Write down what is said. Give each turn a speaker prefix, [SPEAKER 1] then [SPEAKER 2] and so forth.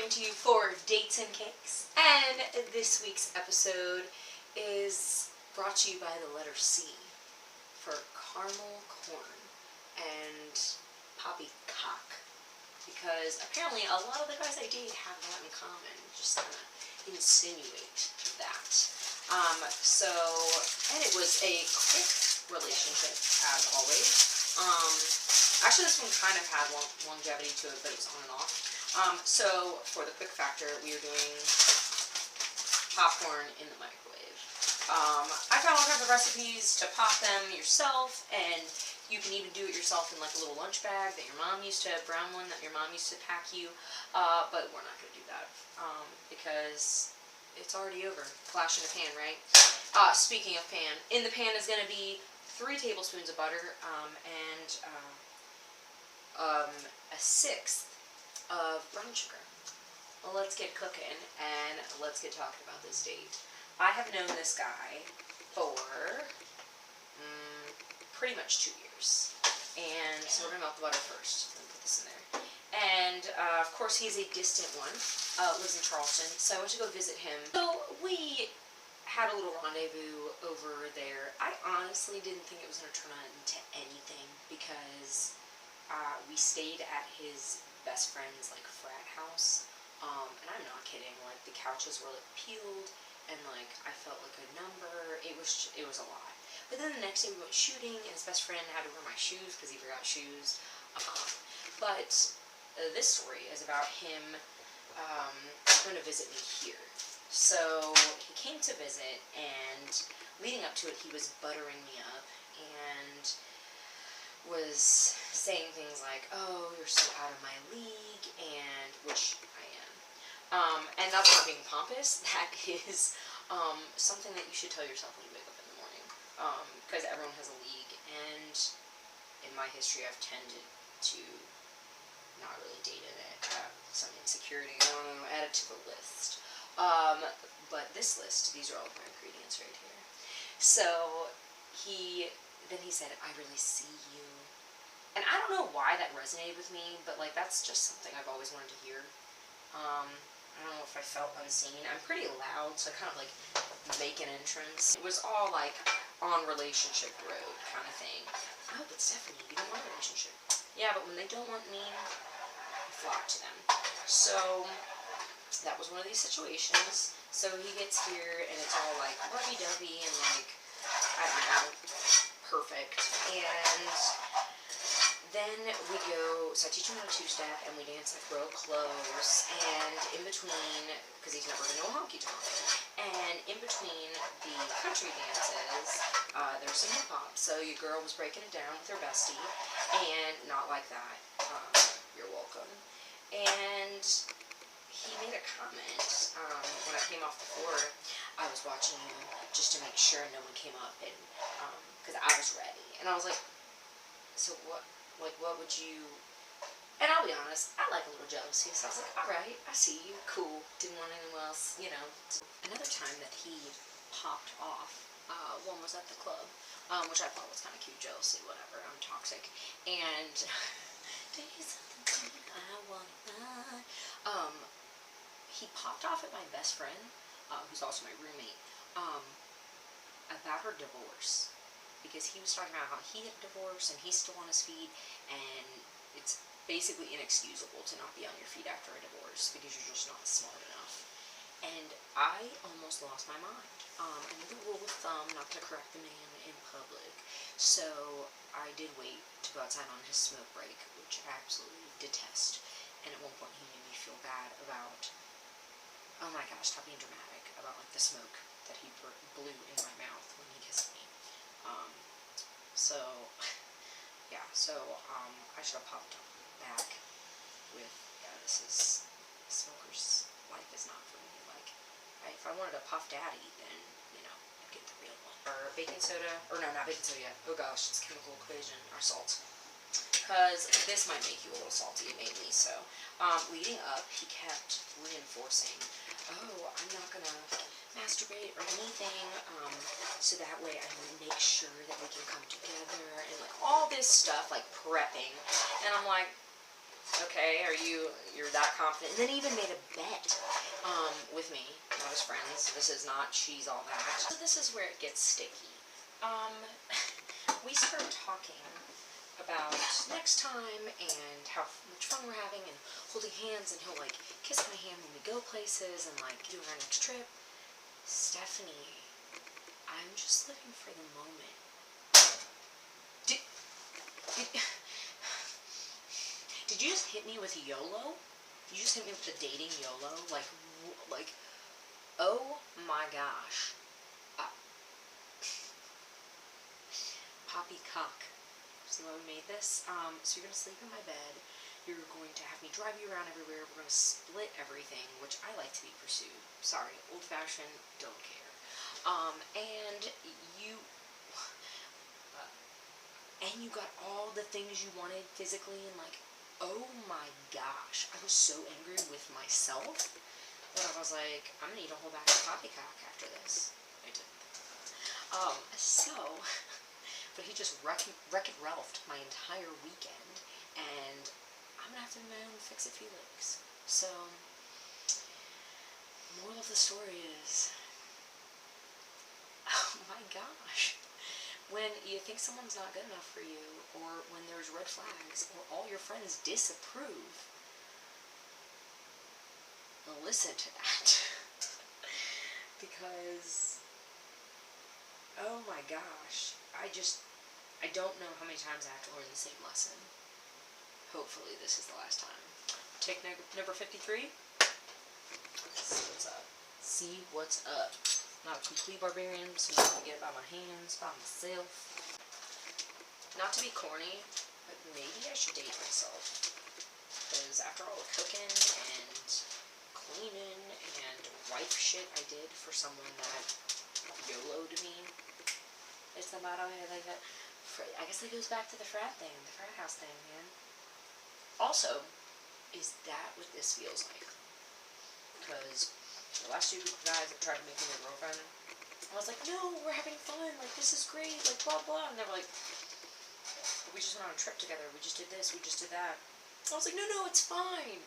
[SPEAKER 1] coming to you for Dates and Cakes, and this week's episode is brought to you by the letter C for caramel corn and PoppyCOCK, because apparently a lot of the guys I date have that in common, just kind of insinuate that. And it was a quick relationship, as always. Actually, this one kind of had longevity to it, but it was on and off. So for the quick factor, we are doing popcorn in the microwave. I found all kinds of recipes to pop them yourself, and you can even do it yourself in like a little lunch bag that your mom used to, brown one that your mom used to pack you, but we're not going to do that, because it's already over. Flash in the pan, right? Speaking of pan, in the pan is going to be 3 tablespoons of butter, and a 1/6 of brown sugar. Well, let's get cooking, and let's get talking about this date. I have known this guy for pretty much 2 years, and so we're going to melt the butter first. Let me put this in there. And of course, he's a distant one, lives in Charleston, so I went to go visit him. So we had a little rendezvous over there. I honestly didn't think it was going to turn out into anything, because we stayed at his best friend's like frat house, and I'm not kidding, like the couches were like peeled, and like I felt like a number. It was a lot. But then the next day we went shooting, and his best friend had to wear my shoes because he forgot shoes. But this story is about him going to visit me here. So he came to visit, and leading up to it, he was buttering me up and was saying things like, "Oh, you're so out of my league," and which I am. And that's not being pompous. That is something that you should tell yourself when you wake up in the morning, because everyone has a league, and in my history, I've tended to not really date in it. Some insecurity. I don't know. Add it to the list. But this list, these are all of my ingredients right here. So then he said, "I really see you." And I don't know why that resonated with me, but like that's just something I've always wanted to hear. I don't know if I felt unseen. I'm pretty loud, so I kind of like make an entrance. It was all like on relationship road kind of thing. Oh, but Stephanie, you don't want a relationship. Yeah, but when they don't want me, I flock to them. So that was one of these situations. So he gets here, and it's all like lovey-dovey and like, I don't know, perfect. And then we go, so I teach him how to two-step, and we dance like real close, and in between, because he's never been to a honky-tonk, and in between the country dances, there's some hip-hop. So your girl was breaking it down with her bestie, and not like that. You're welcome. And he made a comment when I came off the floor. I was watching you just to make sure no one came up, and because I was ready, and I was like, "So what? Like, what would you?" And I'll be honest, I like a little jealousy, so I was like, "All right, I see you, cool." Didn't want anyone else, you know. Another time that he popped off, one was at the club, which I thought was kind of cute. Jealousy, whatever. I'm toxic, and he popped off at my best friend, who's also my roommate, about her divorce, because he was talking about how he had divorced and he's still on his feet, and it's basically inexcusable to not be on your feet after a divorce because you're just not smart enough. And I almost lost my mind. I know the rule of thumb not to correct the man in public, so I did wait to go outside on his smoke break, which I absolutely detest. And at one point he made me feel bad about, oh my gosh, stop being dramatic, about like the smoke that he blew in my mouth when he kissed me. I should have popped back with, yeah, this is, smoker's life is not for me. Like, if I wanted a Puff Daddy, then, you know, I'd get the real one. Or baking soda, or no, not baking soda yet. Oh gosh, it's chemical equation, or salt. Because this might make you a little salty, it made me so. Leading up, he kept reinforcing, "Oh, I'm not gonna masturbate or anything, so that way I can make sure that we can come together," and like all this stuff, like prepping. And I'm like, okay, are you're that confident. And then he even made a bet with me, not as friends. This is not she's all that. So this is where it gets sticky. We start talking about next time and how much fun we're having and holding hands, and he'll like kiss my hand when we go places and like doing our next trip. Stephanie, I'm just living for the moment. Did you just hit me with YOLO? Did you just hit me with the dating YOLO? Like, oh my gosh. PoppyCOCK. See why we made this? So you're going to sleep in my bed. You're going to have me drive you around everywhere. We're going to split everything, which I like to be pursued. Sorry, old-fashioned, don't care. And you got all the things you wanted physically, and like, oh my gosh, I was so angry with myself that I was like, I'm going to eat a whole bag of PoppyCOCK after this. I didn't. But he just Wreck-It Ralphed my entire weekend, and I'm going to have to do my own Fix-It Felix. So, moral of the story is, oh my gosh, when you think someone's not good enough for you, or when there's red flags, or all your friends disapprove, listen to that. Because, oh my gosh, I don't know how many times I have to learn the same lesson. Hopefully this is the last time. Take number 53. Let's see what's up. See what's up. Not a complete barbarian, so I'm gonna get it by my hands, by myself. Not to be corny, but maybe I should date myself. Because after all the cooking and cleaning and wife shit I did for someone that YOLO'd me, it's the motto, like that. I guess it goes back to the frat thing, the frat house thing, man. Also, is that what this feels like? Because the last two guys that tried to make me their girlfriend, I was like, no, we're having fun, like, this is great, like, blah, blah. And they were like, we just went on a trip together, we just did this, we just did that. I was like, no, it's fine.